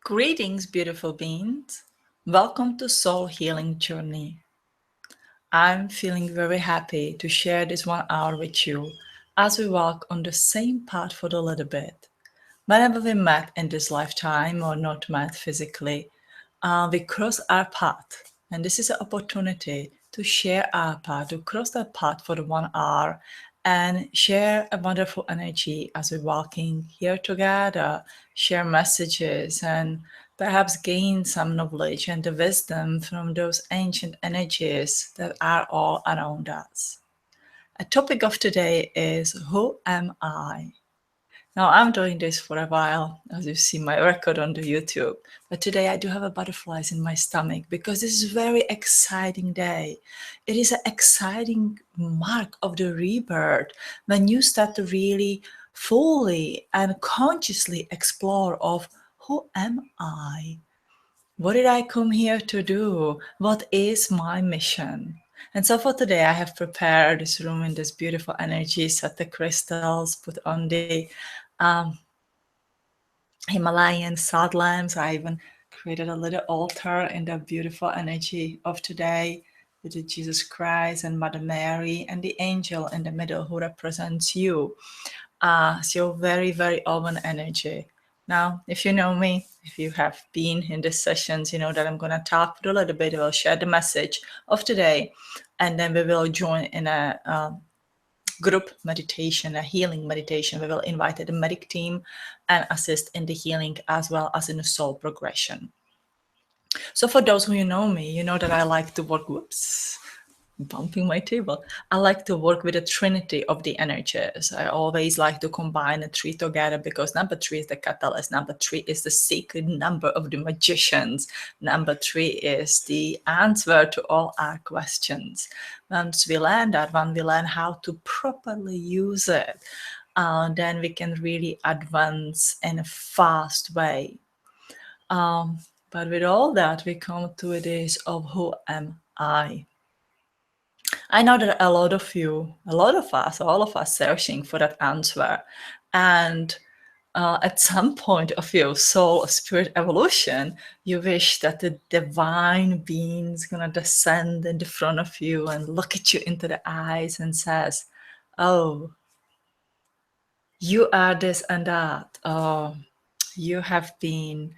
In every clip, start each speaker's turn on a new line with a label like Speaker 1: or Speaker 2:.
Speaker 1: Greetings, beautiful beings. Welcome to Soul Healing Journey. I'm feeling very happy to share this 1 hour with you as we walk on the same path for a little bit. Whenever we met in this lifetime or not met physically, we cross our path. And this is an opportunity to share our path, to cross that path for the 1 hour and share a wonderful energy as we're walking here together, share messages, and perhaps gain some knowledge and the wisdom from those ancient energies that are all around us. A topic of today is Who am I? Now, I'm doing this for a while, as you see my record on the YouTube. But today I do have a butterflies in my stomach because this is a very exciting day. It is an exciting mark of the rebirth when you start to really fully and consciously explore of who am I? What did I come here to do? What is my mission? And so for today, I have prepared this room in this beautiful energy, set the crystals, put on the um, Himalayan salt lamps. I even created a little altar in the beautiful energy of today with the Jesus Christ and Mother Mary and the angel in the middle who represents you. So very, very open energy. Now, if you know me, if you have been in the sessions, you know that I'm going to talk for a little bit. We'll share the message of today, and then we will join in a group meditation, a healing meditation. We will invite the medic team and assist in the healing as well as in the soul progression. So for those who know me, you know that I like to work, bumping my table. I like to work with the trinity of the energies. I always like to combine the three together because number 3 is the catalyst. Number 3 is the sacred number of the magicians. Number 3 is the answer to all our questions. Once we learn that, when we learn how to properly use it, then we can really advance in a fast way. But with all that, we come to it is of who am I? I know that a lot of you, a lot of us, all of us searching for that answer. And at some point of your soul or spirit evolution, you wish that the divine being is going to descend in the front of you and look at you into the eyes and says, oh, you are this and that. Oh, you have been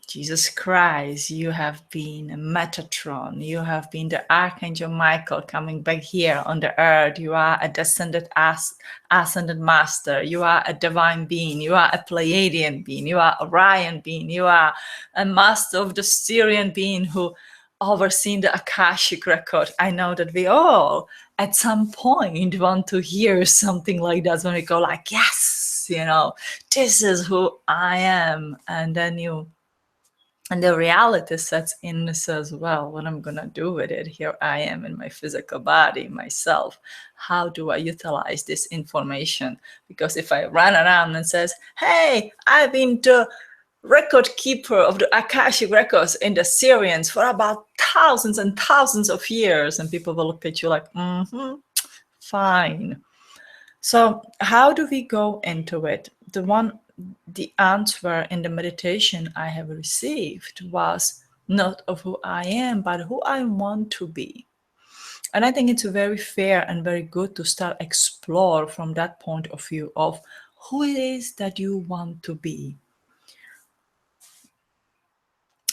Speaker 1: Jesus Christ, you have been Metatron, you have been the Archangel Michael coming back here on the earth, you are a descended ascended master, you are a divine being, you are a Pleiadian being, you are Orion being, you are a master of the Syrian being who overseen the Akashic record. I know that we all at some point want to hear something like that when we go like, yes, you know, this is who I am. And then and the reality sets in and says, well, what I'm going to do with it? Here I am in my physical body, myself. How do I utilize this information? Because if I run around and says, hey, I've been the record keeper of the Akashic records in the Syrians for about thousands and thousands of years, and people will look at you like, fine. So how do we go into it? The answer in the meditation I have received was not of who I am, but who I want to be. And I think it's very fair and very good to start explore from that point of view of who it is that you want to be.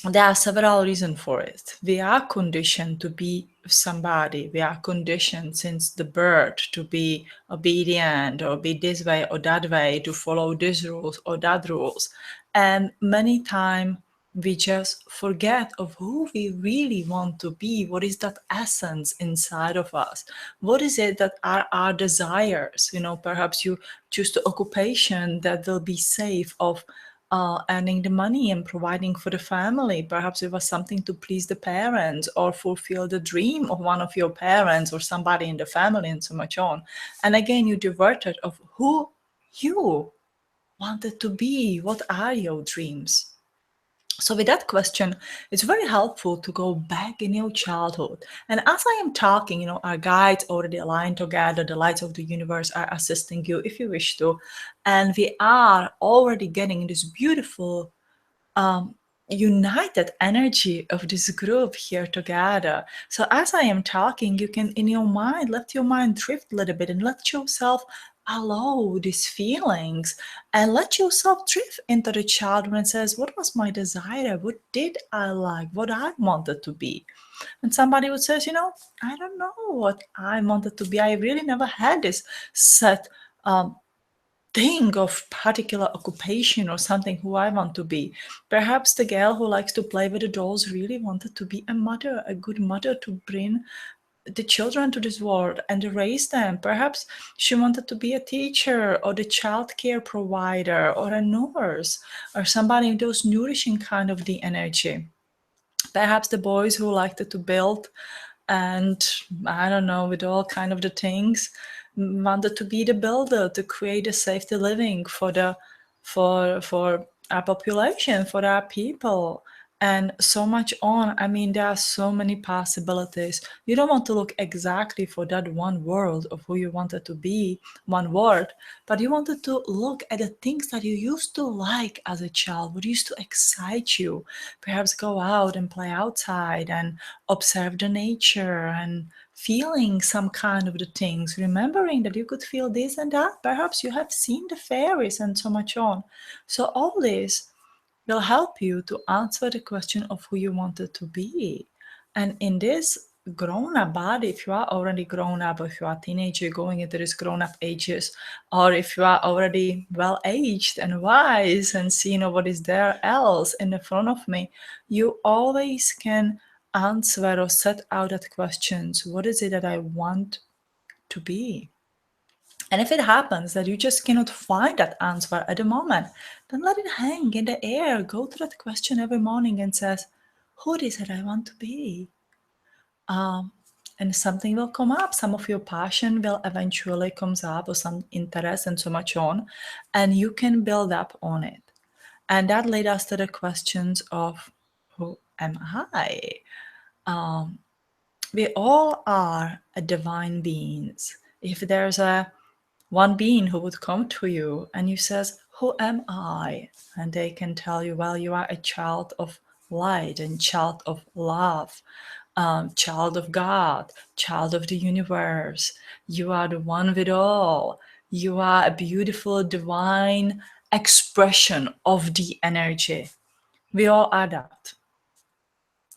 Speaker 1: There are several reasons for it. We are conditioned to be somebody. We are conditioned since the birth to be obedient or be this way or that way, to follow these rules or that rules. And many times we just forget of who we really want to be. What is that essence inside of us? What is it that are our desires? You know, perhaps you choose the occupation that will be safe of earning the money and providing for the family. Perhaps it was something to please the parents or fulfill the dream of one of your parents or somebody in the family and so much on. And again, you diverted of who you wanted to be. What are your dreams? So with that question, it's very helpful to go back in your childhood. And as I am talking, you know, our guides already aligned together, the lights of the universe are assisting you if you wish to. And we are already getting this beautiful united energy of this group here together. So as I am talking, you can in your mind let your mind drift a little bit and let yourself allow these feelings and let yourself drift into the child when it says, what was my desire? What did I like? What I wanted to be? And somebody would say, I don't know what I wanted to be. I really never had this set thing of particular occupation or something who I want to be. Perhaps the girl who likes to play with the dolls really wanted to be a mother, a good mother to bring the children to this world and raise them. Perhaps she wanted to be a teacher or the child care provider or a nurse or somebody in those nourishing kind of the energy. Perhaps the boys who liked to build and I don't know, with all kind of the things, wanted to be the builder to create a safety living for for our population, for our people, and so much on. I mean, there are so many possibilities. You don't want to look exactly for that one world of who you wanted to be, one word, but you wanted to look at the things that you used to like as a child, what used to excite you. Perhaps go out and play outside and observe the nature and feeling some kind of the things, remembering that you could feel this and that. Perhaps you have seen the fairies and so much on. So all this will help you to answer the question of who you wanted to be. And in this grown up body, if you are already grown up, if you are a teenager going into this grown up ages, or if you are already well aged and wise and see what is there else in the front of me, you always can answer or set out that questions. What is it that I want to be? And if it happens that you just cannot find that answer at the moment, then let it hang in the air. Go to that question every morning and says, who is it I want to be? Um, and something will come up. Some of your passion will eventually comes up or some interest and so much on, and you can build up on it. And that led us to the questions of who am I? Um, we all are a divine beings. If there's a one being who would come to you and you says, who am I? And they can tell you, well, you are a child of light and child of love, child of God, child of the universe. You are the one with all. You are a beautiful divine expression of the energy. We all are that.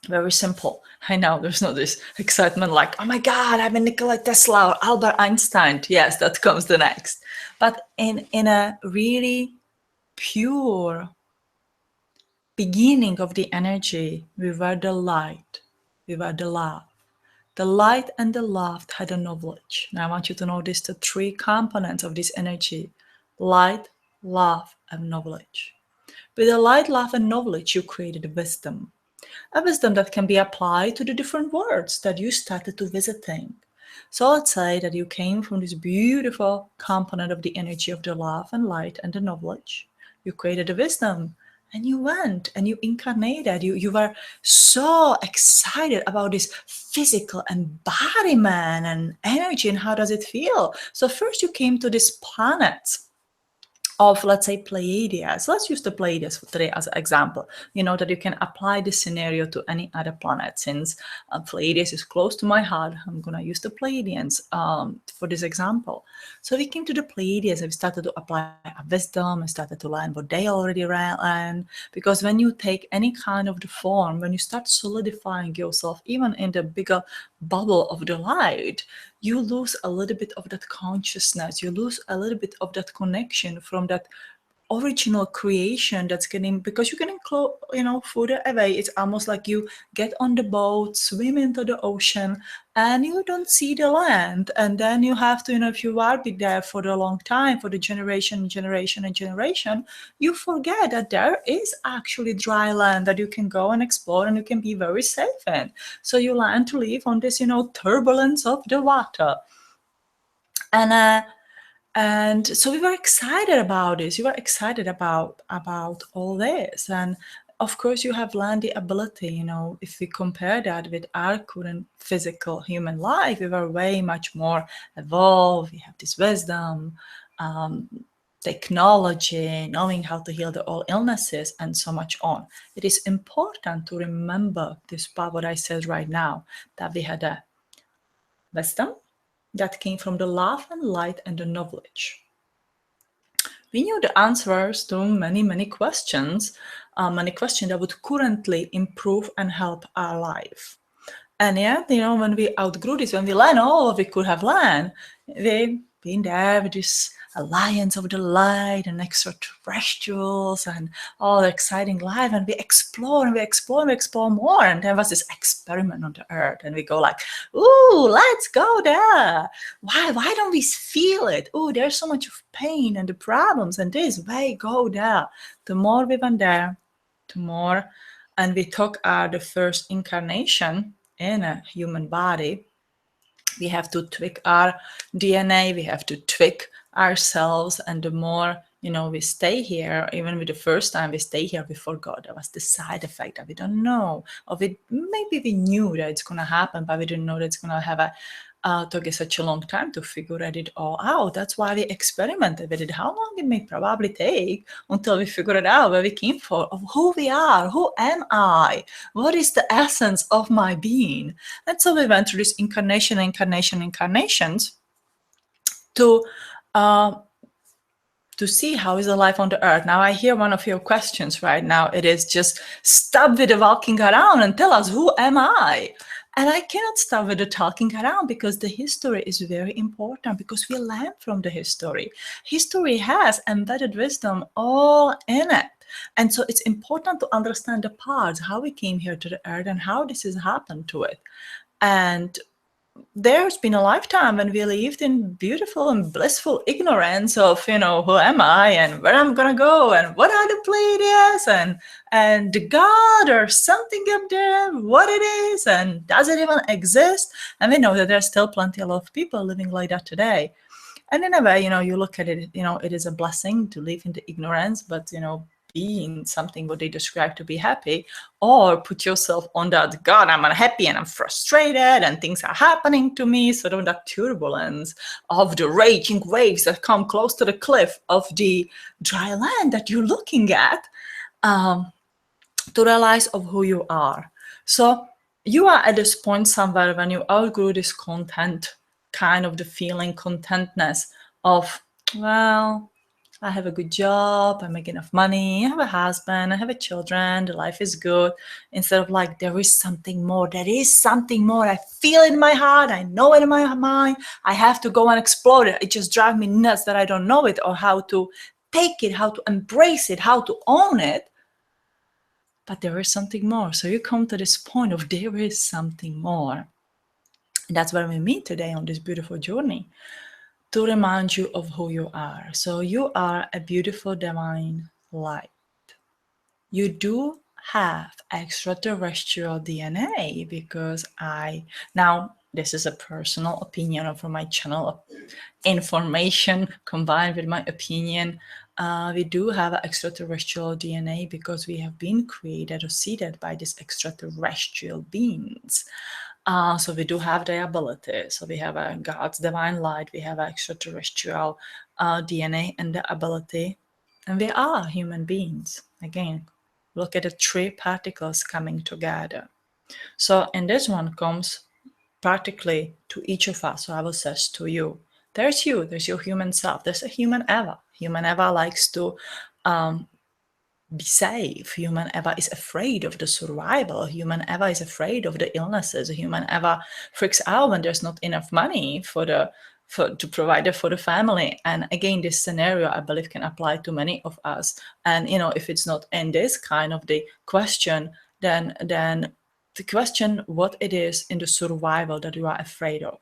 Speaker 1: Very simple. I know there's not this excitement like, oh my God, I'm a Nikola Tesla or Albert Einstein. Yes, that comes the next. But in a really pure beginning of the energy, we were the light, we were the love. The light and the love had a knowledge. Now I want you to notice the three components of this energy: light, love, and knowledge. With the light, love, and knowledge, you created wisdom. A wisdom that can be applied to the different worlds that you started to visiting. So let's say that you came from this beautiful component of the energy of the love and light and the knowledge. You created a wisdom and you went and you incarnated. You were so excited about this physical embodiment and energy and how does it feel. So first you came to this planet of, let's say, Pleiades. Let's use the Pleiades for today as an example. You know that you can apply this scenario to any other planet. Since Pleiades is close to my heart, I'm going to use the Pleiadians for this example. So we came to the Pleiades and we started to apply our wisdom and started to learn what they already learned. Because when you take any kind of the form, when you start solidifying yourself, even in the bigger bubble of the light, you lose a little bit of that consciousness. You lose a little bit of that connection from that original creation that's getting, because you're getting further away. It's almost like you get on the boat, swim into the ocean, and you don't see the land. And then you have to, if you are be there for a long time, for the generation, you forget that there is actually dry land that you can go and explore and you can be very safe in. So you learn to live on this, turbulence of the water. And so we were excited about this. You were excited about all this. And of course, you have learned the ability, if we compare that with our current physical human life, we were way much more evolved. We have this wisdom. technology, knowing how to heal all illnesses, and so much on. It is important to remember this part, what I said right now, that we had a wisdom that came from the love and light and the knowledge. We knew the answers to many, many questions that would currently improve and help our life. And yet, when we outgrew this, when we learned all we could have learned, we been there with this alliance of the light and extraterrestrials and all the exciting life, and we explore and we explore and we explore more. And there was this experiment on the earth, and we go like, ooh, let's go there. Why don't we feel it? Oh, there's so much of pain and the problems and this, why go there? The more we went there, the more, and we took the first incarnation in a human body. We have to tweak our DNA, we have to tweak ourselves, and the more we stay here, even with the first time we stay here, we forgot there was the side effect that we don't know of it. Maybe we knew that it's going to happen, but we didn't know that it's going to have took such a long time to figure it all out. That's why we experimented with it. How long it may probably take until we figure it out, where we came from, of who we are, who am I, what is the essence of my being. And so we went through this incarnations to see how is the life on the earth. Now I hear one of your questions right now. It is just stop with the walking around and tell us, who am I? And I cannot stop with the talking around, because the history is very important, because we learn from the history. History has embedded wisdom all in it. And so it's important to understand the parts, how we came here to the earth and how this has happened to it. And there's been a lifetime when we lived in beautiful and blissful ignorance of, who am I and where I'm gonna go and what are the Pleiades and the God or something up there, what it is, and does it even exist? And we know that there's still plenty of people living like that today. And in a way, you look at it, it is a blessing to live in the ignorance, but, being something what they describe to be happy, or put yourself on that, God, I'm unhappy and I'm frustrated and things are happening to me. So on that turbulence of the raging waves that come close to the cliff of the dry land that you're looking at, to realize of who you are. So you are at this point somewhere when you outgrew this content, kind of the feeling contentness of, well, I have a good job, I make enough money, I have a husband, I have children, the life is good. Instead of like, there is something more, I feel it in my heart, I know it in my mind, I have to go and explore it. It just drives me nuts that I don't know it, or how to take it, how to embrace it, how to own it. But there is something more. So you come to this point of there is something more. And that's where we meet today on this beautiful journey, to remind you of who you are. So you are a beautiful divine light. You do have extraterrestrial DNA, because now this is a personal opinion from my channel, information combined with my opinion. We do have extraterrestrial DNA because we have been created or seeded by these extraterrestrial beings. So we do have the ability. So we have a God's divine light, we have extraterrestrial DNA and the ability, and we are human beings. Again, look at the three particles coming together. So in this one comes practically to each of us. So I will say to you, there's your human self, there's a human Eva. Human Eva likes to be safe. Human Eva is afraid of the survival. Human Eva is afraid of the illnesses. Human Eva freaks out when there's not enough money to provide it for the family. And again, this scenario, I believe, can apply to many of us. And if it's not in this kind of the question, then the question what it is in the survival that you are afraid of.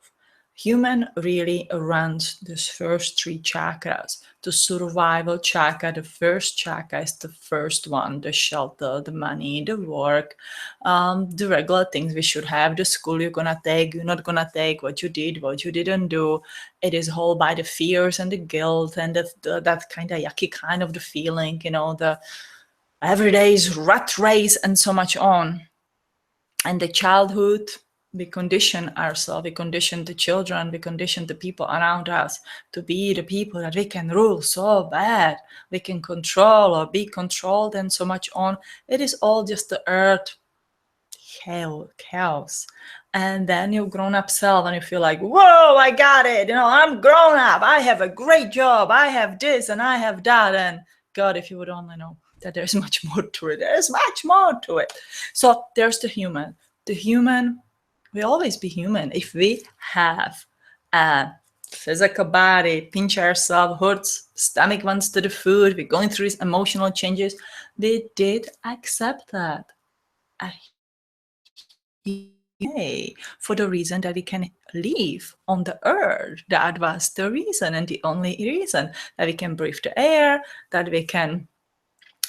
Speaker 1: Human really runs these first three chakras. The survival chakra, the first chakra is the first one, the shelter, the money, the work, the regular things we should have, the school you're gonna take, you're not gonna take, what you did, what you didn't do. It is held by the fears and the guilt and that kind of yucky kind of the feeling, the everyday's rat race and so much on. And the childhood, we condition ourselves, we condition the children, we condition the people around us to be the people that we can rule so bad, we can control or be controlled and so much on. It is all just the earth chaos. And then your grown-up self and you feel like, whoa, I got it, I'm grown up, I have a great job, I have this and I have that. And God, if you would only know that there's much more to it, there's much more to it. So there's the human we always be human. If we have a physical body, pinch ourselves, hurts, stomach wants to the food, we're going through these emotional changes, we did accept that. For the reason that we can live on the earth. That was the reason, and the only reason, that we can breathe the air, that we can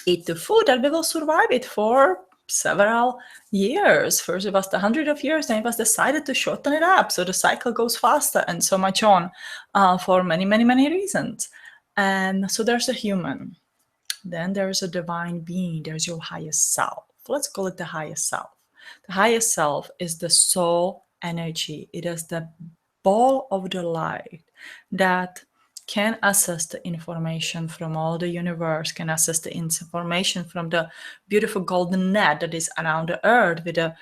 Speaker 1: eat the food, that we will survive it for several years. First it was the 100 of years, then it was decided to shorten it up so the cycle goes faster, and so much on, for many, many, many reasons. And so there's a human. Then there's a divine being. There's your highest self. Let's call it the highest self. The highest self is the soul energy. It is the ball of the light that can access the information from all the universe, can access the information from the beautiful golden net that is around the earth with the,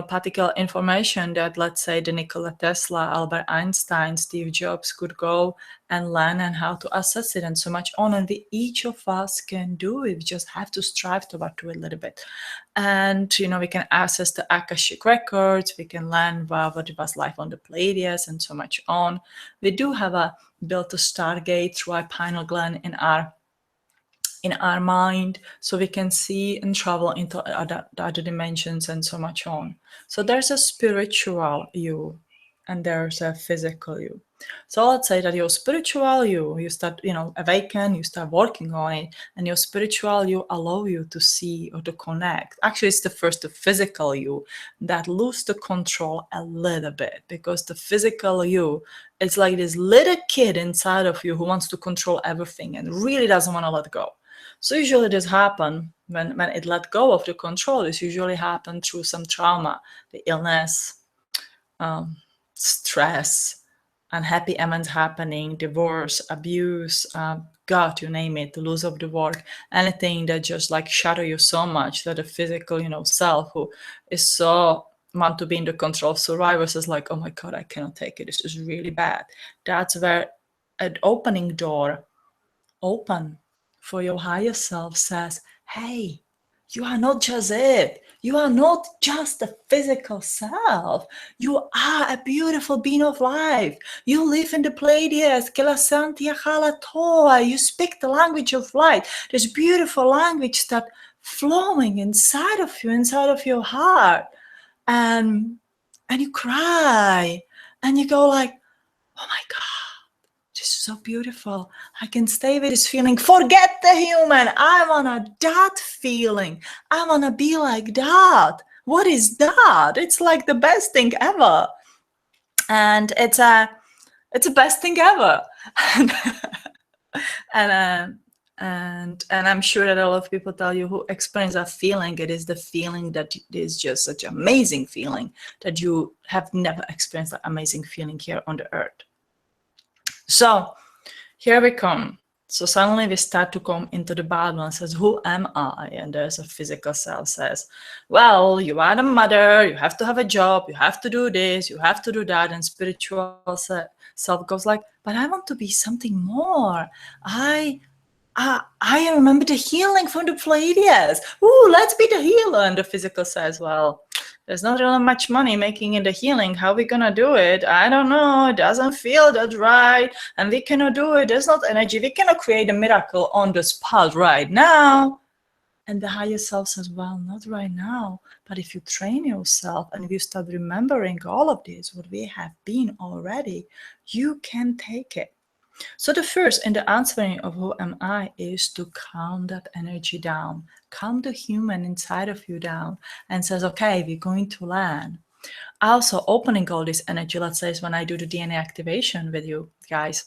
Speaker 1: particle information that, let's say, the Nikola Tesla, Albert Einstein, Steve Jobs could go and learn and how to access it and so much on. And each of us can do it. We just have to strive to do it a little bit. And, we can access the Akashic records. We can learn what it was life on the Pleiades and so much on. We do have built a stargate through our pineal gland in our mind, so we can see and travel into other dimensions and so much on. So there's a spiritual you and there's a physical you. So let's say that your spiritual you start, awaken, you start working on it, and your spiritual you allow you to see or to connect. Actually, it's the physical you that lose the control a little bit, because the physical you, it's like this little kid inside of you who wants to control everything and really doesn't want to let go. So usually this happen when it let go of the control. This usually happen through some trauma, the illness, stress, unhappy events happening, divorce, abuse, God, you name it, the loss of the work, anything that just like shatter you so much that the physical, self who is so want to be in the control of survivors is like, oh my God, I cannot take it. This is really bad. That's where an opening door open for your higher self says, hey, you are not just it. You are not just a physical self. You are a beautiful being of life. You live in the Pleiades, you speak the language of light. This beautiful language that flowing inside of you, inside of your heart. And you cry and you go like, oh my God. This is so beautiful. I can stay with this feeling. Forget the human. I want that feeling. I want to be like that. What is that? It's like the best thing ever. And it's a best thing ever. and I'm sure that a lot of people tell you who experience that feeling, it is the feeling that is just such an amazing feeling that you have never experienced that amazing feeling here on the earth. So here we come. So suddenly we start to come into the battle and says, who am I? And there's a physical self says, well, you are the mother, you have to have a job, you have to do this, you have to do that. And spiritual self goes like, but I want to be something more. I remember the healing from the Pleiades. Ooh, let's be the healer. And the physical says, well, there's not really much money making in the healing. How are we going to do it? I don't know. It doesn't feel that right. And we cannot do it. There's not energy. We cannot create a miracle on the spot right now. And the higher self says, well, not right now. But if you train yourself and if you start remembering all of this, what we have been already, you can take it. So the first in the answering of who am I is to calm that energy down, calm the human inside of you down and says, okay, we're going to learn. Also opening all this energy, let's say is when I do the DNA activation with you guys,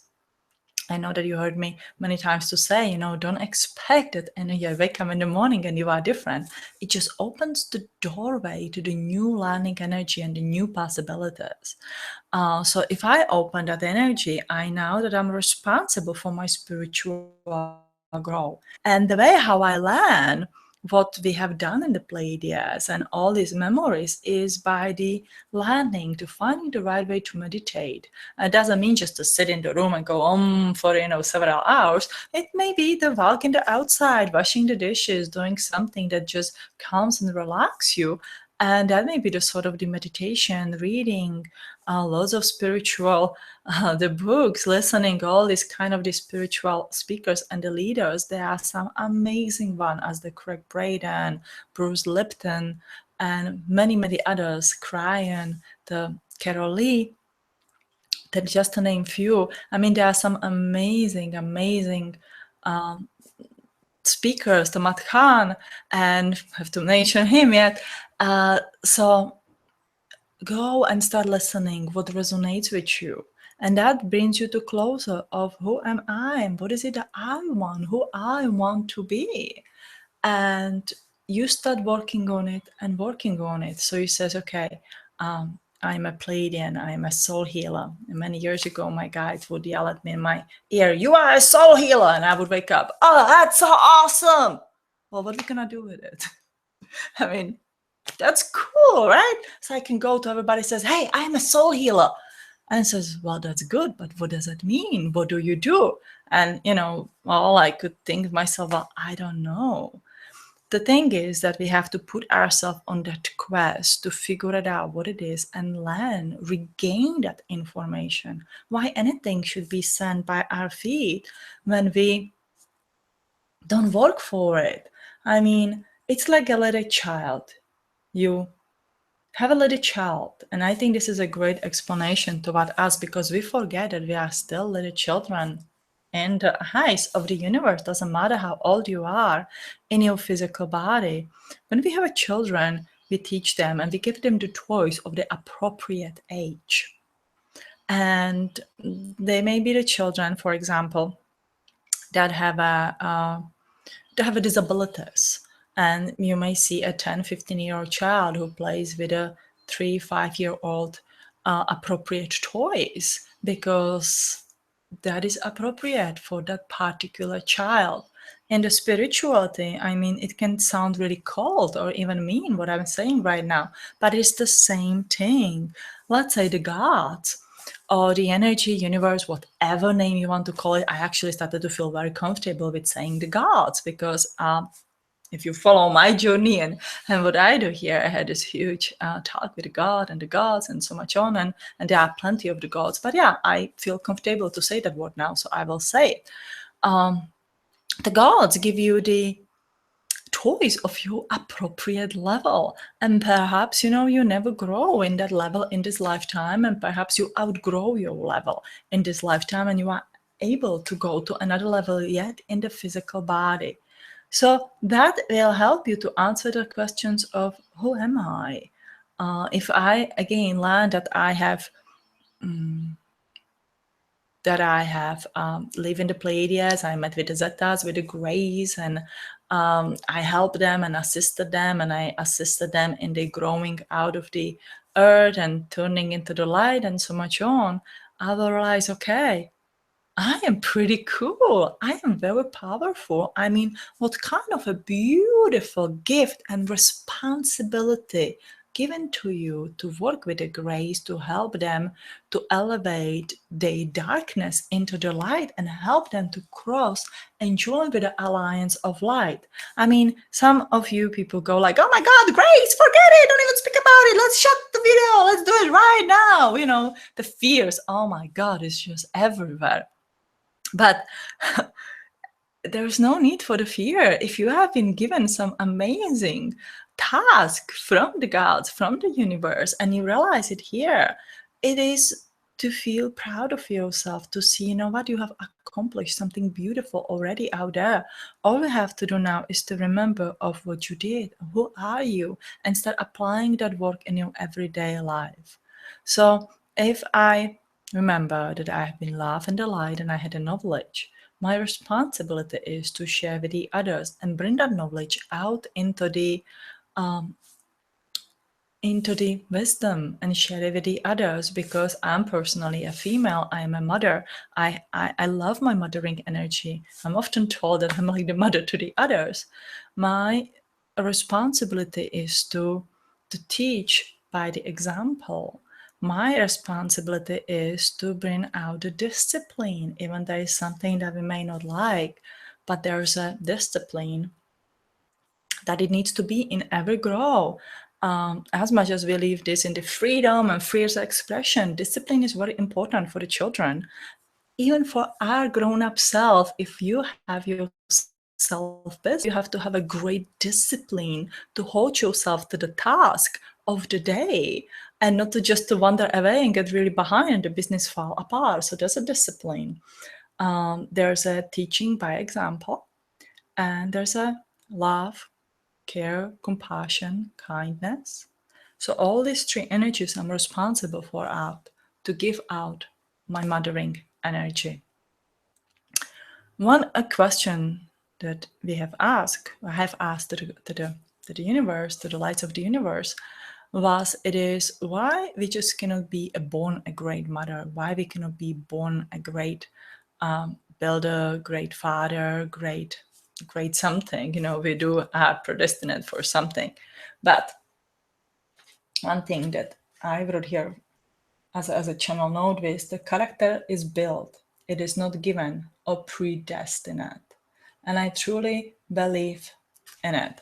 Speaker 1: I know that you heard me many times to say, don't expect that energy. I wake up in the morning and you are different. It just opens the doorway to the new learning energy and the new possibilities. So if I open that energy, I know that I'm responsible for my spiritual growth. And the way how I learn what we have done in the Pleiades and all these memories is by the learning to finding the right way to meditate. It doesn't mean just to sit in the room and go for several hours. It may be the walk in the outside, washing the dishes, doing something that just calms and relax you. And that may be the sort of the meditation, reading, lots of spiritual, the books, listening, all these kind of the spiritual speakers and the leaders. There are some amazing one as the Craig Braden, Bruce Lipton, and many, many others, Cryan, the Carol Lee, that just to name few. I mean, there are some amazing, amazing speakers, the Matt Khan, and have to mention him yet. So go and start listening what resonates with you, and that brings you to closer of who am I and what is it that I want, who I want to be. And you start working on it and working on it. So you says, okay, I'm a Pleiadian, I'm a soul healer. And many years ago, my guide would yell at me in my ear, "You are a soul healer." And I would wake up, "Oh, that's so awesome." Well, what are we gonna do with it? I mean, that's cool, right? So I can go to everybody says, "Hey, I'm a soul healer." And says, "Well, that's good, but what does that mean? What do you do?" And, all I could think to myself, well, I don't know. The thing is that we have to put ourselves on that quest to figure it out what it is and learn, regain that information. Why anything should be sent by our feet when we don't work for it? I mean, it's like a little child. You have a little child, and I think this is a great explanation to what us, because we forget that we are still little children in the eyes of the universe. Doesn't matter how old you are in your physical body. When we have a children, we teach them and we give them the choice of the appropriate age. And they may be the children, for example, that have a disabilities. And you may see a 10, 15-year-old child who plays with a 3, 5-year-old appropriate toys because that is appropriate for that particular child. And the spirituality, I mean, it can sound really cold or even mean what I'm saying right now, but it's the same thing. Let's say the gods or the energy, universe, whatever name you want to call it. I actually started to feel very comfortable with saying the gods because if you follow my journey and what I do here, I had this huge talk with God and the gods and so much on, and there are plenty of the gods. But yeah, I feel comfortable to say that word now, so I will say it. The gods give you the choice of your appropriate level, and perhaps you never grow in that level in this lifetime, and perhaps you outgrow your level in this lifetime and you are able to go to another level yet in the physical body. So that will help you to answer the questions of who am I? If I again learn that I have live in the Pleiades, I met with the Zetas, with the Greys, and I helped them and assisted them, and I assisted them in the growing out of the earth and turning into the light and so much on. I will realize, okay, I am pretty cool. I am very powerful. I mean, what kind of a beautiful gift and responsibility given to you to work with the grace, to help them to elevate their darkness into the light and help them to cross and join with the alliance of light. I mean, some of you people go like, "Oh my God, Grace, forget it. Don't even speak about it. Let's shut the video. Let's do it right now." The fears, oh my God, is just everywhere. But there's no need for the fear. If you have been given some amazing task from the gods, from the universe, and you realize it here, it is to feel proud of yourself, to see, what you have accomplished, something beautiful already out there. All you have to do now is to remember of what you did, who are you, and start applying that work in your everyday life. So if I Remember that I have been love and delight and I had a knowledge. My responsibility is to share with the others and bring that knowledge out um, into the wisdom and share it with the others, because I'm personally a female. I'm a mother. I love my mothering energy. I'm often told that I'm like the mother to the others. My responsibility is to teach by the example. My responsibility is to bring out the discipline, even there is something that we may not like, but there's a discipline that it needs to be in every grow. As much as we leave this in the freedom and free expression, discipline is very important for the children. Even for our grown-up self, if you have your self-business, you have to have a great discipline to hold yourself to the task of the day, and not to wander away and get really behind and the business fall apart. So there's a discipline. There's a teaching by example, and there's a love, care, compassion, kindness. So all these three energies I'm responsible for out to give out my mothering energy. One a question that we have asked, I have asked to the universe, to the lights of the universe, was it is why we just cannot be born a great mother, why we cannot be born a great builder, great father, great something. We do are predestined for something. But one thing that I wrote here as a channel note is the character is built. It is not given or predestined. And I truly believe in it.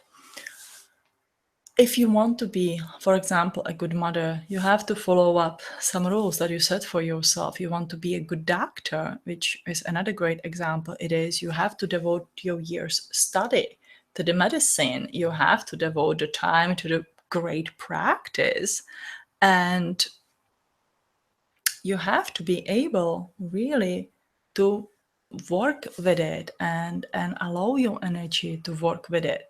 Speaker 1: If you want to be, for example, a good mother, you have to follow up some rules that you set for yourself. You want to be a good doctor, which is another great example. It is you have to devote your years study to the medicine. You have to devote the time to the great practice. And you have to be able really to work with it and allow your energy to work with it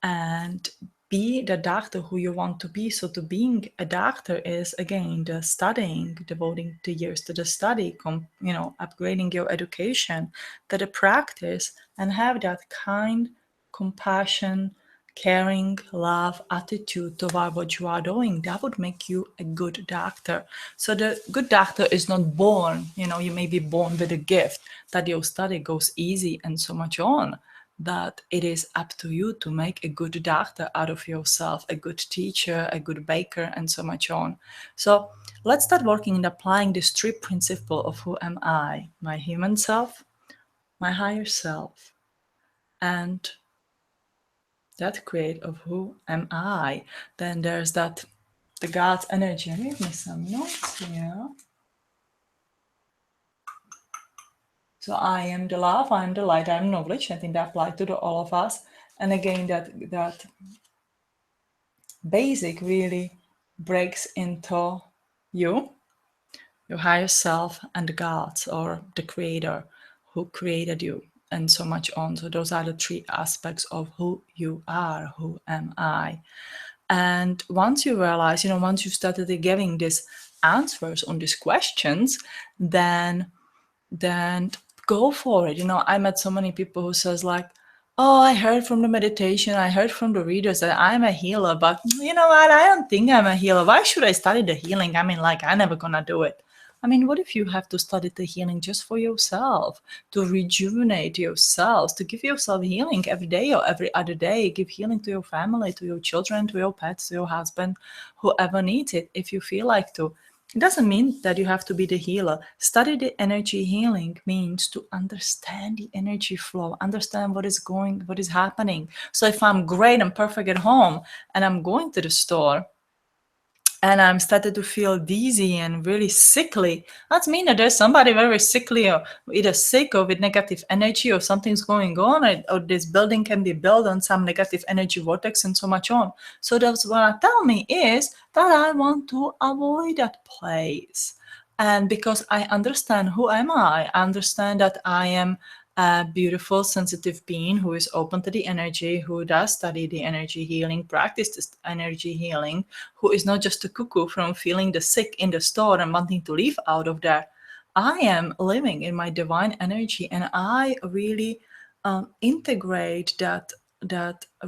Speaker 1: and be the doctor who you want to be. So to being a doctor is again the studying, devoting the years to the study, upgrading your education, to the practice, and have that kind, compassion, caring, love attitude toward what you are doing. That would make you a good doctor. So the good doctor is not born, you may be born with a gift that your study goes easy and so much on. That it is up to you to make a good doctor out of yourself, a good teacher, a good baker, and so much on. So let's start working and applying this three principle of who am I, my human self, my higher self, and that create of who am I. Then there's that the God's energy. Read me some notes here. So I am the love, I am the light, I am knowledge. I think that applies to all of us. And again, that basic really breaks into you, your higher self, and the gods or the creator who created you, and so much on. So those are the three aspects of who you are, who am I. And once you realize, once you started giving these answers on these questions, then go for it. I met so many people who says like, oh, I heard from the meditation, I heard from the readers that I'm a healer, but you know what? I don't think I'm a healer. Why should I study the healing? I mean, like, I'm never gonna do it. I mean, what if you have to study the healing just for yourself, to rejuvenate yourself, to give yourself healing every day or every other day, give healing to your family, to your children, to your pets, to your husband, whoever needs it, if you feel like to. It doesn't mean that you have to be the healer. Study the energy healing means to understand the energy flow, understand what is happening. So if I'm great and perfect at home and I'm going to the store and I'm started to feel dizzy and really sickly, that means that there's somebody very sickly or either sick or with negative energy or something's going on, or this building can be built on some negative energy vortex and so much on. So that's what I tell me is that I want to avoid that place. And because I understand who am I understand that I am a beautiful, sensitive being who is open to the energy, who does study the energy healing, practice this energy healing, who is not just a cuckoo from feeling the sick in the store and wanting to leave out of there. I am living in my divine energy, and I really integrate that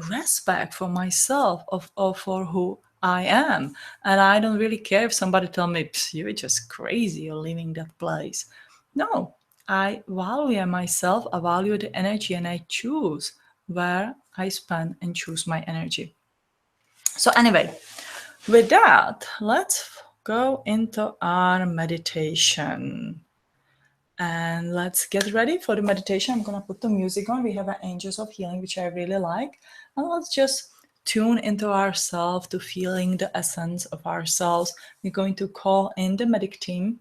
Speaker 1: respect for myself of for who I am. And I don't really care if somebody tell me, you're just crazy, you're leaving that place. No, I value myself, I value the energy, and I choose where I spend and choose my energy. So anyway, with that, let's go into our meditation. And let's get ready for the meditation. I'm going to put the music on. We have an Angels of Healing, which I really like. And let's just tune into ourselves, to feeling the essence of ourselves. We're going to call in the medic team.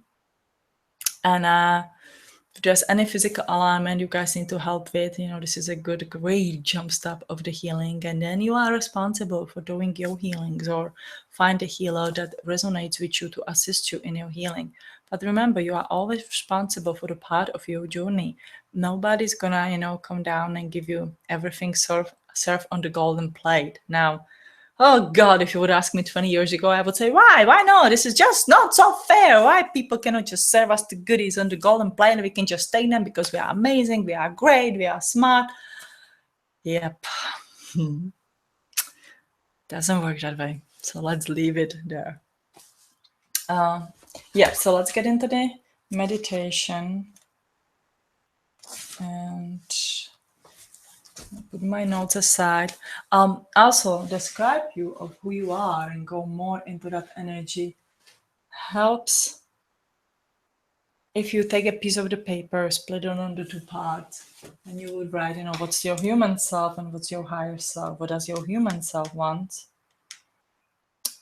Speaker 1: And if there's any physical alignment you guys need to help with, this is a great jump stop of the healing. And then you are responsible for doing your healings, or find a healer that resonates with you to assist you in your healing. But remember, you are always responsible for the part of your journey. Nobody's gonna, come down and give you everything served on the golden plate. Now, oh God, if you would ask me 20 years ago, I would say, why? Why not? This is just not so fair. Why people cannot just serve us the goodies on the golden plate and we can just take them because we are amazing, we are great, we are smart. Yep. Doesn't work that way. So let's leave it there. So let's get into the meditation. And put my notes aside. Also, describe you of who you are and go more into that energy helps if you take a piece of the paper, split it into two parts, and you would write, what's your human self and what's your higher self. What does your human self want?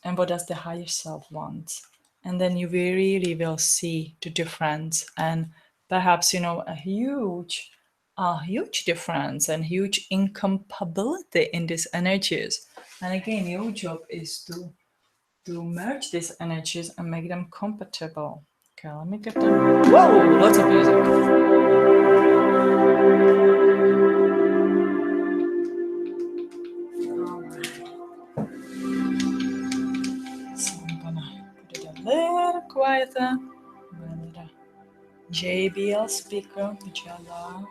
Speaker 1: And what does the higher self want? And then you really will see the difference, and perhaps, a huge difference and huge incompatibility in these energies. And again, your job is to merge these energies and make them compatible. Okay, let me get them. Whoa, lots of music. So I'm gonna put it a little quieter. With a JBL speaker, which I love.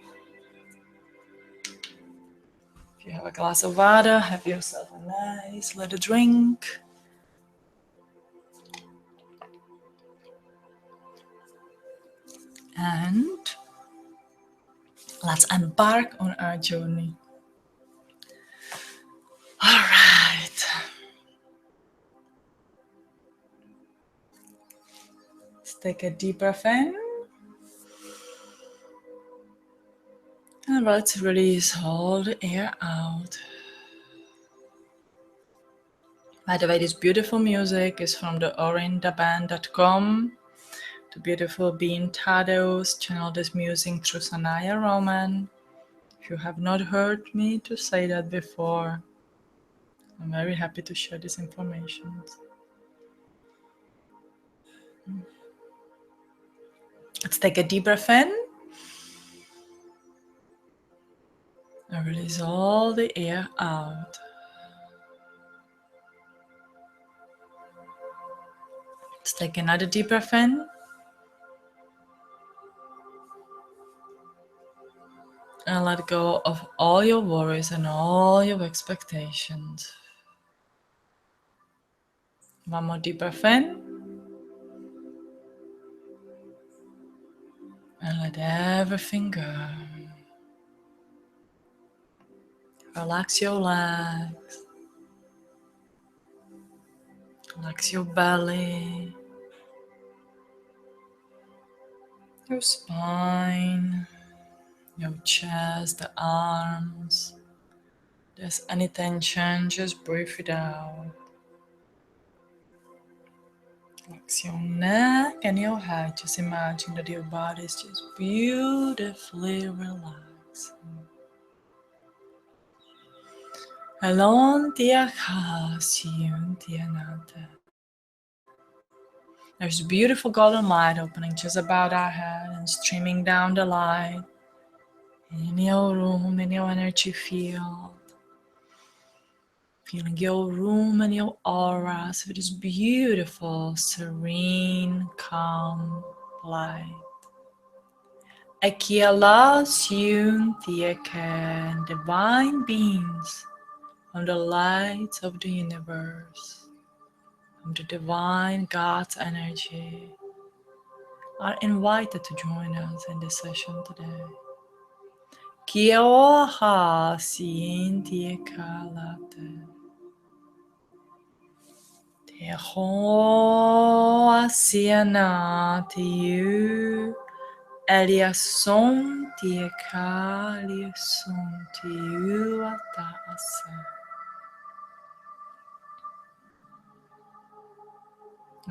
Speaker 1: If you have a glass of water, have yourself a nice little drink. And let's embark on our journey. All right. Let's take a deep breath in. And let's release all the air out. By the way, this beautiful music is from the orindaband.com. The beautiful being Thaddeus channeled this music through Sanaya Roman. If you have not heard me to say that before, I'm very happy to share this information. Let's take a deep breath in. And release all the air out. Let's take another deep breath in. And let go of all your worries and all your expectations. One more deep breath in. And let everything go. Relax your legs. Relax your belly. Your spine. Your chest, the arms. If there's any tension, just breathe it out. Relax your neck and your head. Just imagine that your body is just beautifully relaxed. There's beautiful golden light opening just above our head and streaming down the light. in your room, in your energy field. Feeling your room and your aura with this beautiful, serene, calm light. Aqui allows you the divine beings of the light of the universe, of the divine God's energy, are invited to join us in this session today. Kia ora sientia kalate. Te hoa siana te you. Elia son te kalia son te you atasa.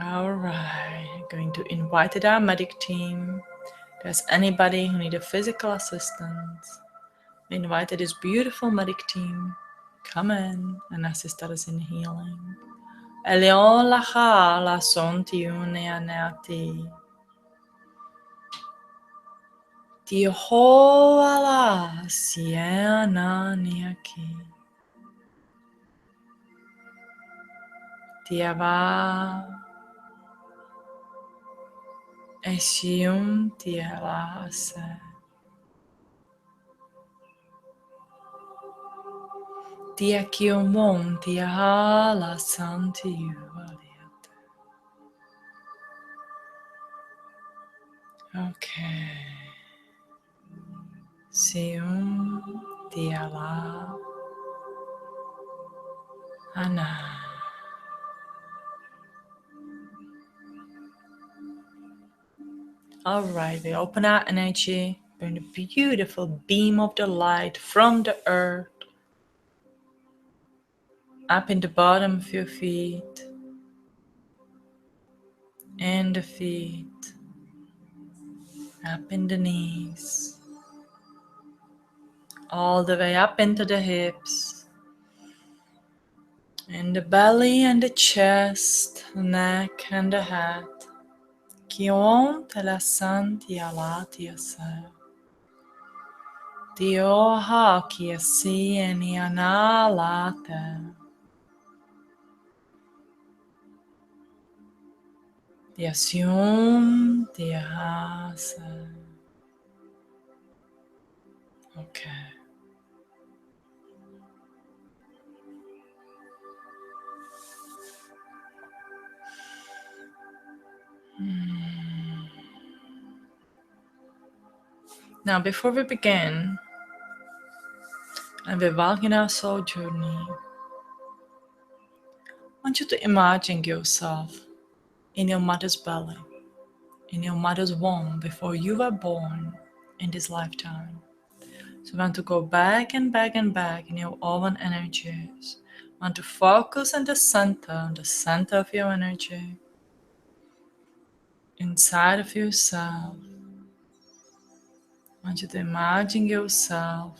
Speaker 1: All right, I'm going to invite our medic team. If there's anybody who needs a physical assistance, we invited this beautiful medic team. Come in and assist us in healing. Elion laha la son tiune aneati. Ti hoala siena niaki. Ti ava esium ti alase. Ti akiomon ti hala santi aliate. Okay. Sium ti ala ana. All right, we open our energy, bring the beautiful beam of the light from the earth up in the bottom of your feet, in the feet, up in the knees, all the way up into the hips, in the belly and the chest, neck and the head. Kion te la santi alati asa. Dio ha ki si eni analate. Diasium diasa. Okay. Now, before we begin, and we're walking our soul journey, I want you to imagine yourself in your mother's belly, in your mother's womb before you were born in this lifetime. So you want to go back and back and back in your own energies. You want to focus on the center of your energy, inside of yourself. I want you to imagine yourself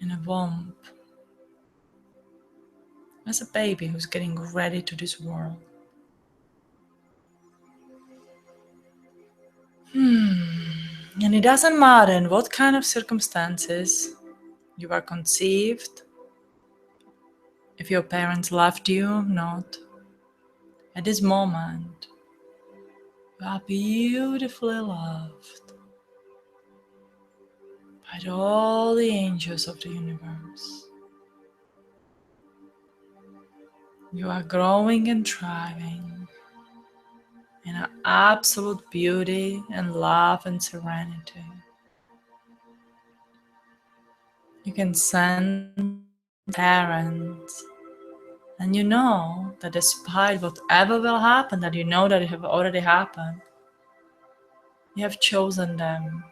Speaker 1: in a womb as a baby who's getting ready to this world. And it doesn't matter in what kind of circumstances you are conceived, if your parents loved you or not. At this moment, you are beautifully loved by all the angels of the universe. You are growing and thriving in an absolute beauty and love and serenity. You can send parents, and you know that despite whatever will happen, that you know that it have already happened, you have chosen them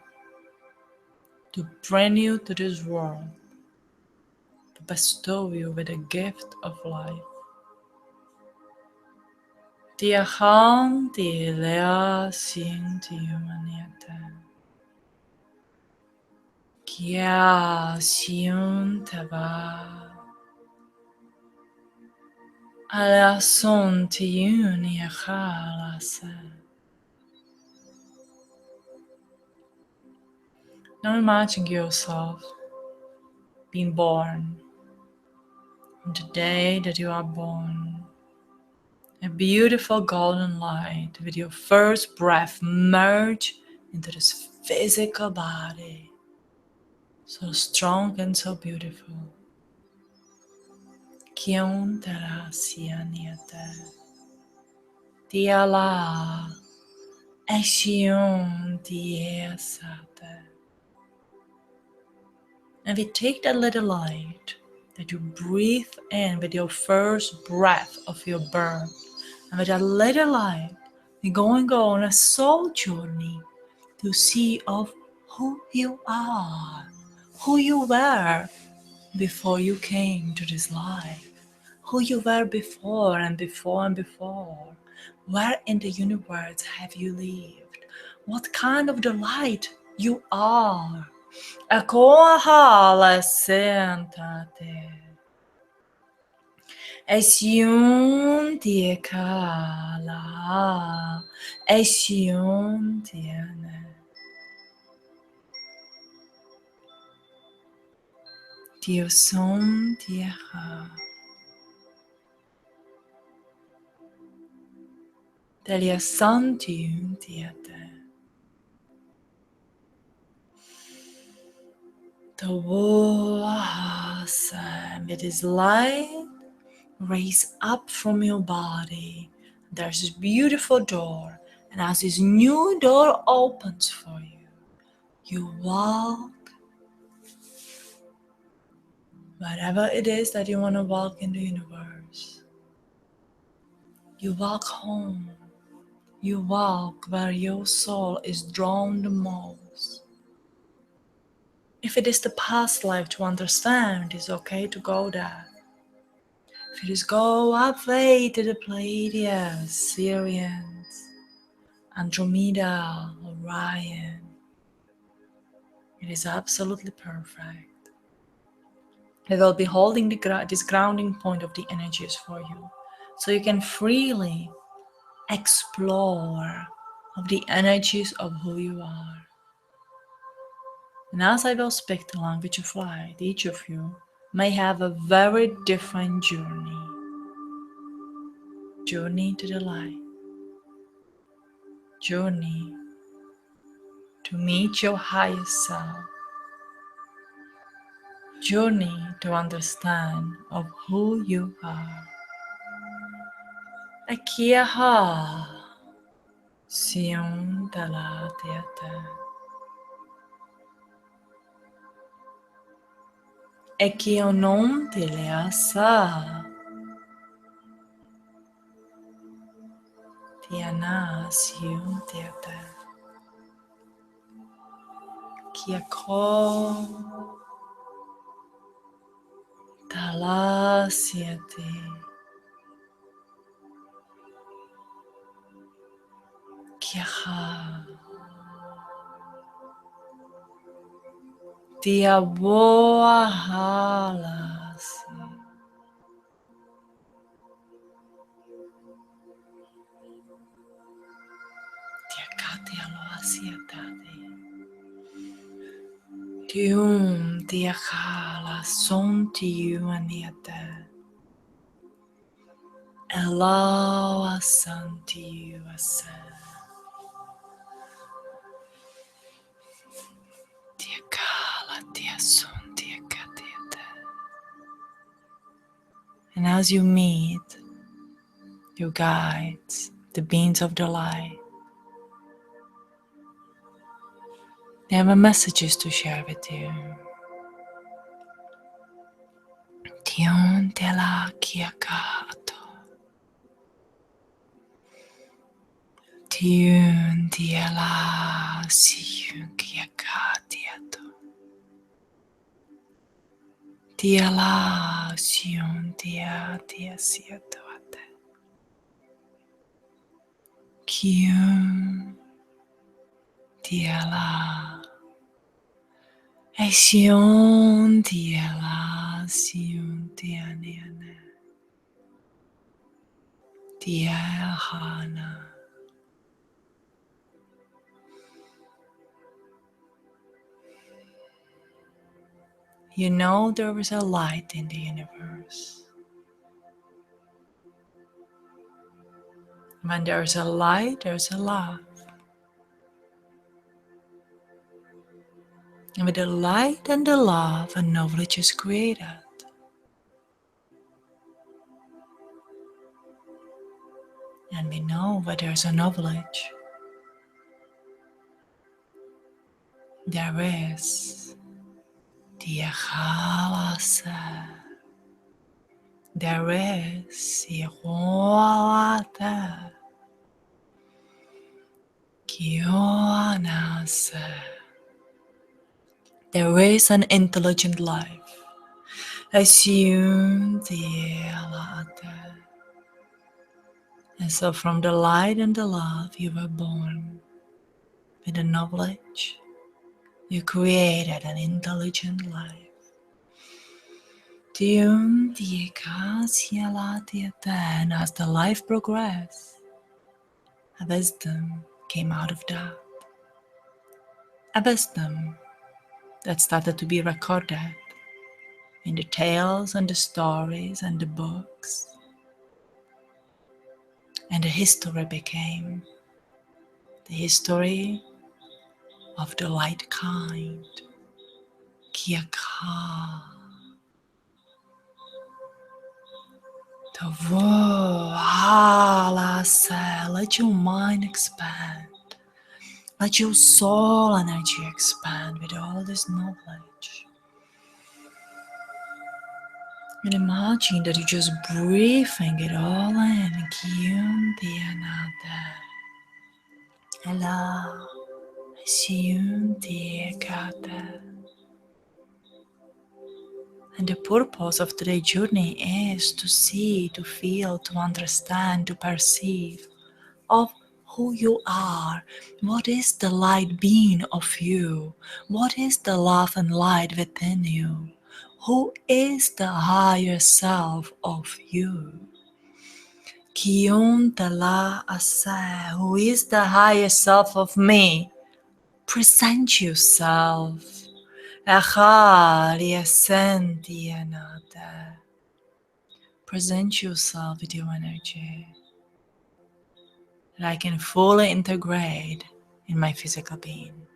Speaker 1: to bring you to this world, to bestow you with a gift of life. Tiaham tilea sinti humaniata. Kia siun tava. Ala son tiuni achalasa. Now imagine yourself being born on the day that you are born. A beautiful golden light with your first breath merge into this physical body. So strong and so beautiful. Kion tera sianiete. Tiala eshion tiesate. And we take that little light that you breathe in with your first breath of your birth. And with that little light, we're going to go on a soul journey to see of who you are, who you were before you came to this life, who you were before and before and before. Where in the universe have you lived? What kind of the light you are? Akohala sentate. Esyun tiekala. Esyun tiene. Tioson tieha. Telia santium tiete. The was with his light raise up from your body. There's this beautiful door, and as this new door opens for you, you walk wherever it is that you want to walk in the universe. You walk home. You walk where your soul is drawn the most. If it is the past life to understand, it's okay to go there. If it is go up way to the Pleiades, Sirians, Andromeda, Orion, it is absolutely perfect. It will be holding this grounding point of the energies for you, so you can freely explore of the energies of who you are. And as I will speak the language of light, each of you may have a very different journey. Journey to the light. Journey to meet your highest self. Journey to understand of who you are. Akiaha Sion Dala Theata. Ekionom Teleasa Tiana Sion Theata. Kiako Dala Siete. Kiaha Diaboa Halas. Tiakatia Loasiatade. Tium Tiakala Son Tiuaniate. Allow us son to you ascend. Tiakala Tiason Tiakatiate. And as you meet your guides, the beings of the light, they have messages to share with you. Tion de la Kiakato. Tion de la Siun Kiakatiato. Diala Sion Dia Siatoate. Kium Diala Esion Diala Sion Dianiana Diahana You know there is a light in the universe. When there is a light, there is a love. And with the light and the love, a knowledge is created. And we know where there is a knowledge, there is the Halasa. There is the Roata. Kionasa. There is an intelligent life. Assume the Alata. And so from the light and the love you were born, with the knowledge, you created an intelligent life. And as the life progressed, a wisdom came out of that. A wisdom that started to be recorded in the tales and the stories and the books. And the history became the history of the light kind. Kiaka. Let your mind expand. Let your soul energy expand with all this knowledge. And imagine that you're just breathing it all in. Hello. And the purpose of today's journey is to see, to feel, to understand, to perceive of who you are. What is the light being of you? What is the love and light within you? Who is the higher self of you? Kion Tala Asa, who is the higher self of me? Present yourself. Present yourself with your energy. That I can fully integrate in my physical being.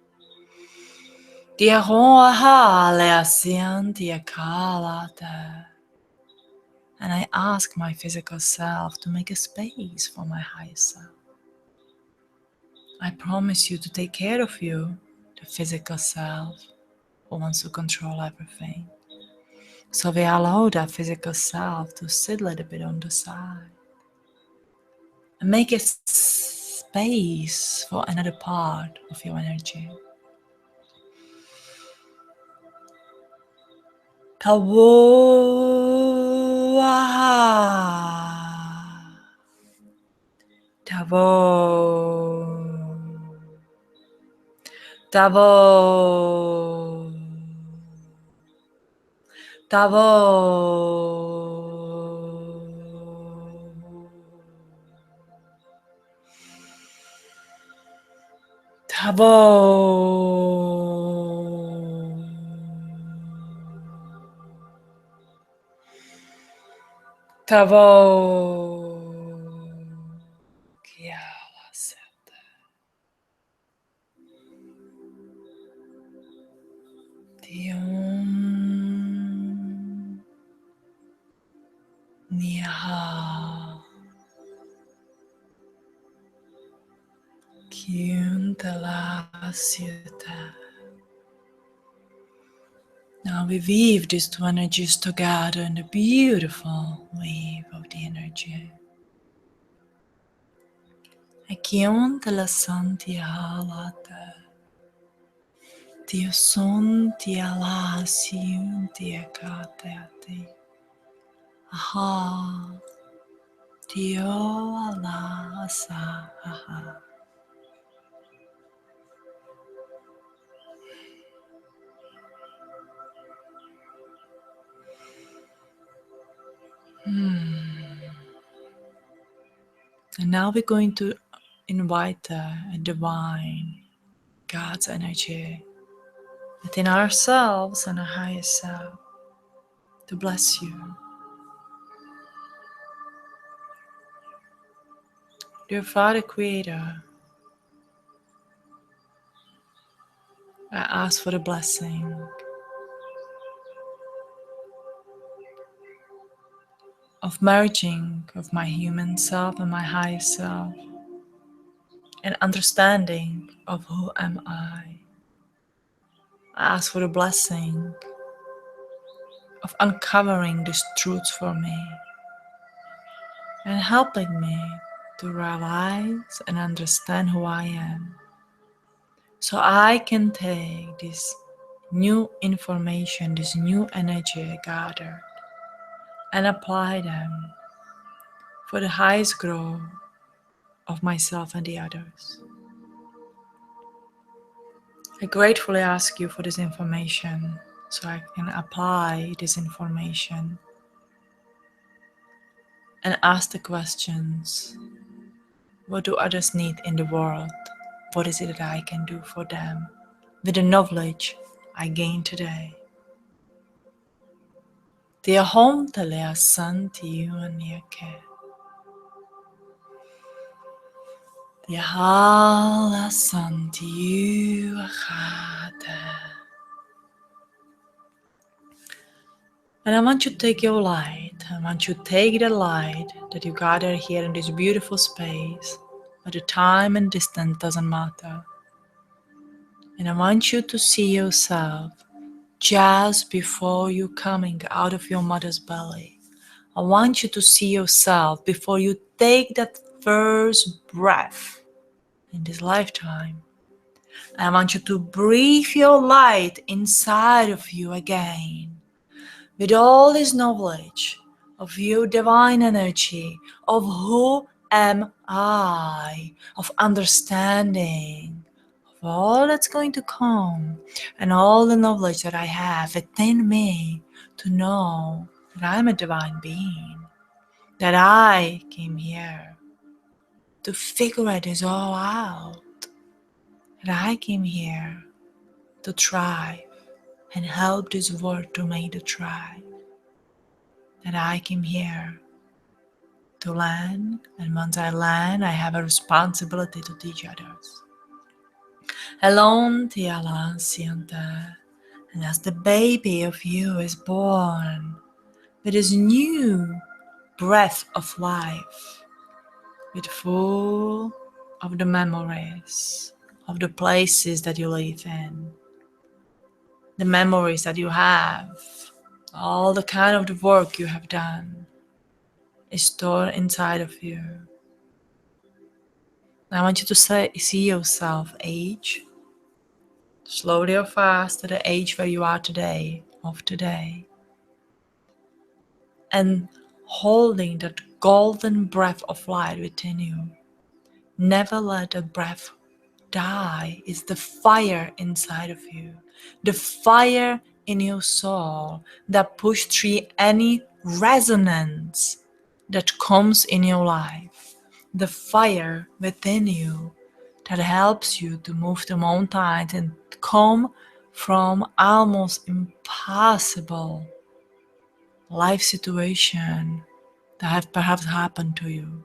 Speaker 1: And I ask my physical self to make a space for my higher self. I promise you to take care of you, the physical self who wants to control everything. So we allow that physical self to sit a little bit on the side and make a space for another part of your energy. Tavo. Tavo. Tavo. Tavo. Tavo. Diom Niha Kyuntalasyuta. Now we weave these two energies together in the beautiful weave of the energy. Kyuntalasantihalata. Dio son tiala siun tiakate. Aha. Dio ala sa aha. And now we're going to invite a divine God's energy within ourselves and our higher self to bless you. Dear Father Creator, I ask for the blessing of merging of my human self and my higher self, and understanding of who am I. I ask for the blessing of uncovering these truths for me and helping me to realize and understand who I am, so I can take this new information, this new energy I gathered, and apply them for the highest growth of myself and the others. I gratefully ask you for this information so I can apply this information and ask the questions: what do others need in the world? What is it that I can do for them with the knowledge I gained today? Tia hom talia santi uniake. Tia hala santi uachate. And I want you to take your light. I want you to take the light that you gather here in this beautiful space, but the time and distance doesn't matter. And I want you to see yourself just before you coming out of your mother's belly. I want you to see yourself before you take that first breath in this lifetime. I want you to breathe your light inside of you again, with all this knowledge of your divine energy, of who am I, of understanding of all that's going to come, and all the knowledge that I have within me to know that I'm a divine being, that I came here to figure this all out, that I came here to thrive and help this world to make it thrive, that I came here to learn, and once I learn, I have a responsibility to teach others. Alone ti siente, and as the baby of you is born with this new breath of life, with full of the memories of the places that you live in, the memories that you have, all the kind of the work you have done is stored inside of you. I want you to see yourself age, slowly or fast, to the age where you are today, and holding that golden breath of light within you. Never let the breath die. It's the fire inside of you, the fire in your soul that pushes through any resonance that comes in your life, the fire within you that helps you to move the mountains and come from almost impossible life situation that have perhaps happened to you.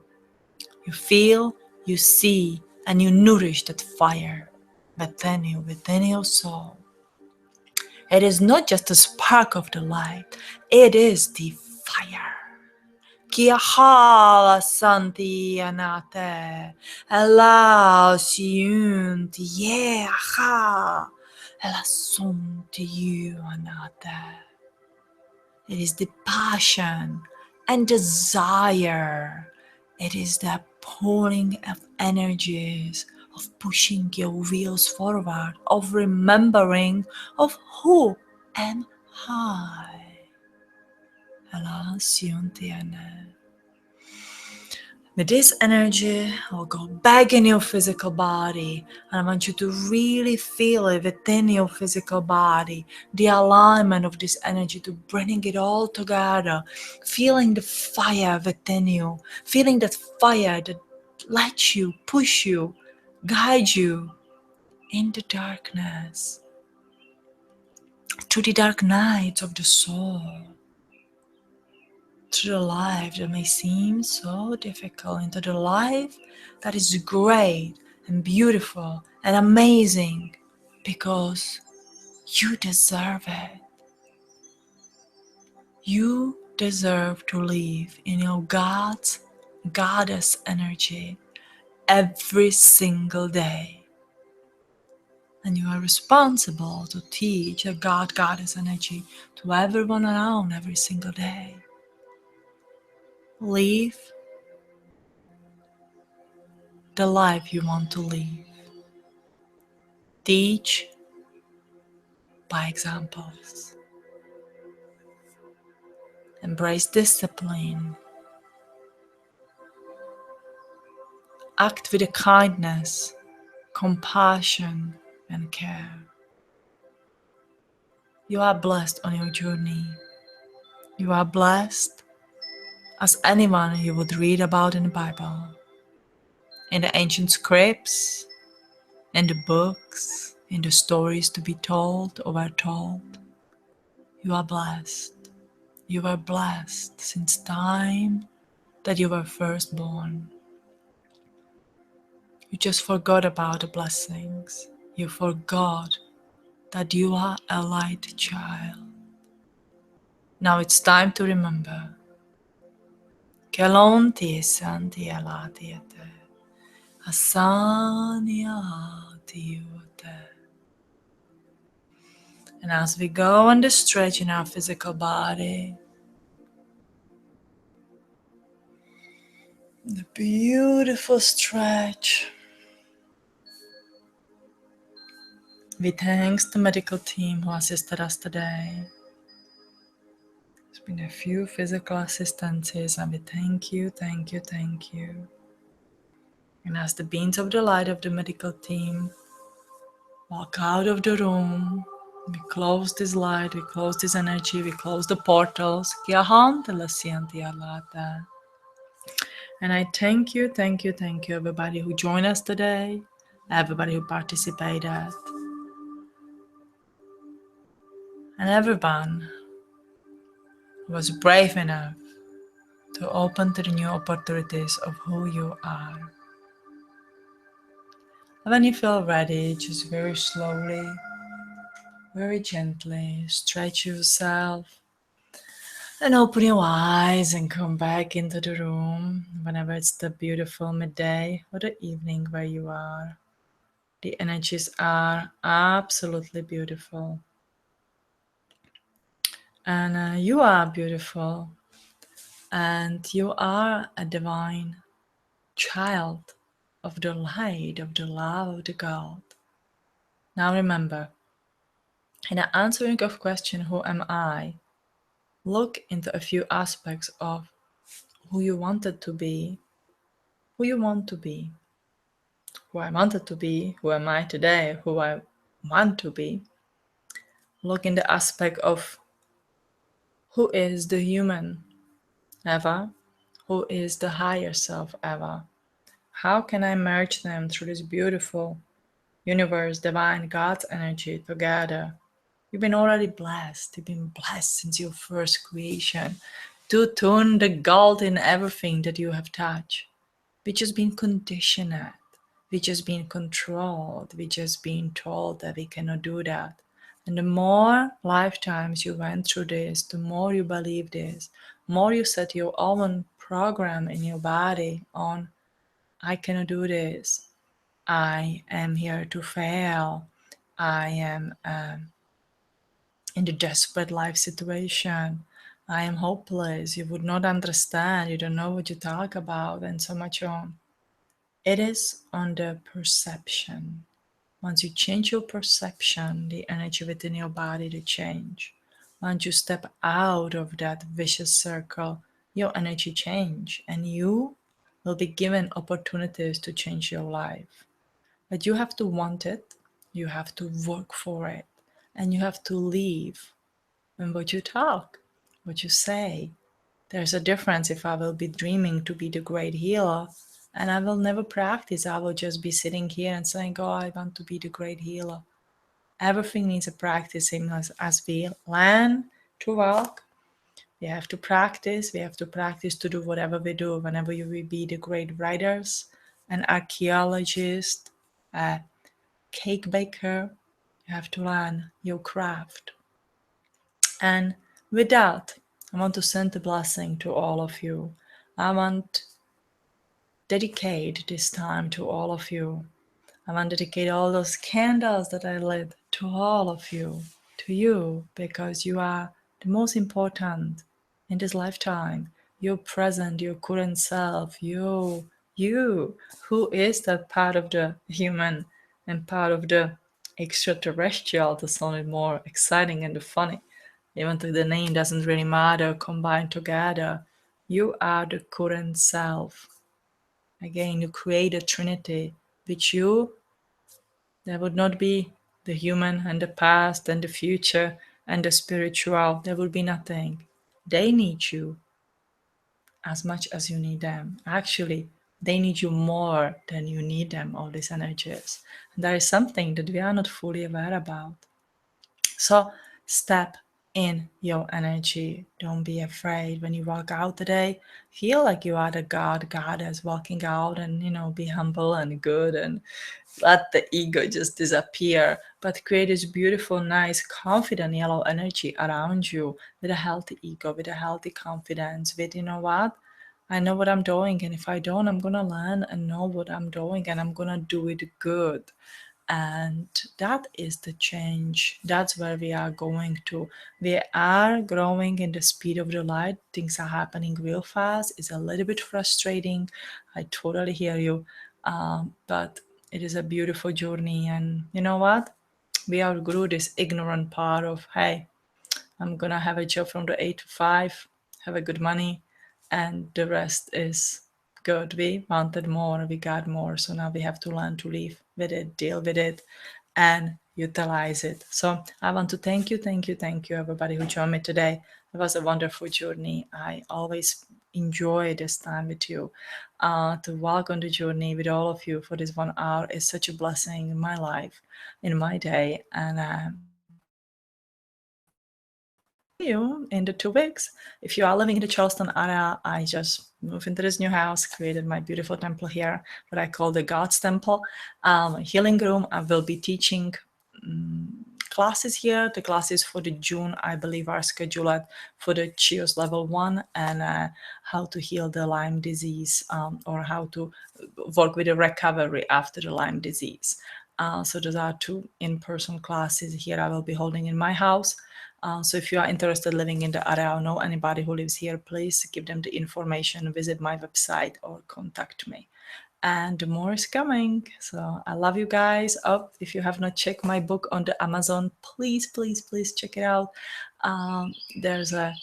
Speaker 1: You feel, you see, and you nourish that fire within you, within your soul. It is not just a spark of the light, it is the fire. Kia hala santi anate, ela siun tie ha, ela sum to you anate. It is the passion and desire. It is the pouring of energies, of pushing your wheels forward, of remembering of who am I. Ela siun tiene. With this energy, I'll go back in your physical body, and I want you to really feel it within your physical body, the alignment of this energy, to bringing it all together, feeling the fire within you, feeling that fire that lets you, push you, guide you in the darkness. through the dark nights of the soul, through the life that may seem so difficult, into the life that is great and beautiful and amazing because you deserve it. You deserve to live in your God's goddess energy every single day. And you are responsible to teach a God goddess energy to everyone around every single day. Live the life you want to live. Teach by examples. Embrace discipline. Act with a kindness, compassion, and care. You are blessed on your journey. You are blessed as anyone you would read about in the Bible, in the ancient scripts, in the books, in the stories to be told or were told. You are blessed. You were blessed since time that you were first born. You just forgot about the blessings. You forgot that you are a light child. Now it's time to remember. Kelonti santi alatiete, asania tiute. And as we go on the stretch in our physical body, the beautiful stretch, we thank the medical team who assisted us today. There's been a few physical assistances and we thank you, thank you, thank you. And as the beings of the light of the medical team walk out of the room, we close this light, we close this energy, we close the portals. And I thank you, thank you, thank you, everybody who joined us today, everybody who participated, and everyone who was brave enough to open to the new opportunities of who you are. And when you feel ready, just very slowly, very gently, stretch yourself and open your eyes and come back into the room whenever it's the beautiful midday or the evening where you are. The energies are absolutely beautiful. And you are beautiful. And you are a divine child of the light, of the love of the God. Now remember, in the answering of question, who am I? Look into a few aspects of who you wanted to be, who you want to be, who I wanted to be, who am I today, who I want to be. Look in the aspect of who is the human Eva, who is the higher self Eva. How can I merge them through this beautiful universe, divine, God's energy together? You've been already blessed. You've been blessed since your first creation to turn the gold in everything that you have touched. We just been conditioned. We just been controlled. We just been told that we cannot do that. And the more lifetimes you went through this, the more you believe this, more you set your own program in your body on, I cannot do this. I am here to fail. I am in the desperate life situation. I am hopeless. You would not understand. You don't know what you talk about, and so much on. It is on the perception. Once you change your perception, the energy within your body to change. Once you step out of that vicious circle, your energy change, and you will be given opportunities to change your life. But you have to want it, you have to work for it, and you have to live in what you talk, what you say. There's a difference if I will be dreaming to be the great healer and I will never practice. I will just be sitting here and saying, oh, I want to be the great healer. Everything needs a practice, same as we learn to walk. We have to practice. We have to practice to do whatever we do. Whenever you will be the great writers, an archaeologist, a cake baker, you have to learn your craft. And with that, I want to send a blessing to all of you. I want dedicate this time to all of you. I want to dedicate all those candles that I lit to all of you, to you, because you are the most important in this lifetime. Your present, your current self, you, who is that part of the human and part of the extraterrestrial to sound it more exciting and funny. Even though the name doesn't really matter, combined together, you are the current self. Again, you create a trinity, which you, there would not be the human and the past and the future and the spiritual. There would be nothing. They need you as much as you need them. Actually, they need you more than you need them, all these energies. And there is something that we are not fully aware about. So step in your energy. Don't be afraid when you walk out today. Feel like you are the goddess walking out, and be humble and good and let the ego just disappear, but create this beautiful, nice, confident yellow energy around you with a healthy ego, with a healthy confidence, with, what? I know what I'm doing, and if I don't, I'm gonna learn and know what I'm doing, and I'm gonna do it good. And that is the change. That's where we are going to. We are growing in the speed of the light. Things are happening real fast. It's a little bit frustrating. I totally hear you. But it is a beautiful journey. And you know what? We outgrew this ignorant part of, hey, I'm gonna have a job from the 8 to 5, have a good money, and the rest is good. We wanted more, we got more, so now we have to learn to live with it, deal with it, and utilize it. So I want to thank you, everybody who joined me today. It was a wonderful journey. I always enjoy this time with you. To walk on the journey with all of you for this 1 hour is such a blessing in my life, in my day, and see you in the 2 weeks. If you are living in the Charleston area, I just moved into this new house, created my beautiful temple here, what I call the God's Temple, healing room. I will be teaching classes here. The classes for the June, I believe, are scheduled for the CHIOS level 1 and how to heal the Lyme disease or how to work with the recovery after the Lyme disease. So those are 2 in-person classes here I will be holding in my house. So if you are interested living in the area or know anybody who lives here, please give them the information, visit my website or contact me. And more is coming. So I love you guys. Oh, if you have not checked my book on the Amazon, please, please, please check it out. There's a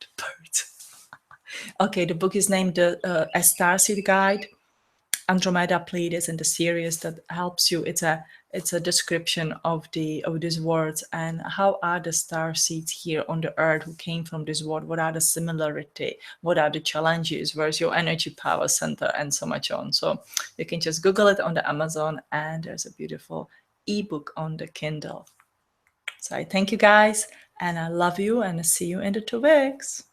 Speaker 1: the birds. Okay, the book is named A Starseed Guide, Andromeda Pleiades, and the series that helps you. It's a description of these words and how are the star seeds here on the earth who came from this world. What are the similarity? What are the challenges? Where's your energy power center, and so much on. So you can just Google it on the Amazon, and there's a beautiful ebook on the Kindle. So I thank you guys, and I love you, and I see you in the 2 weeks.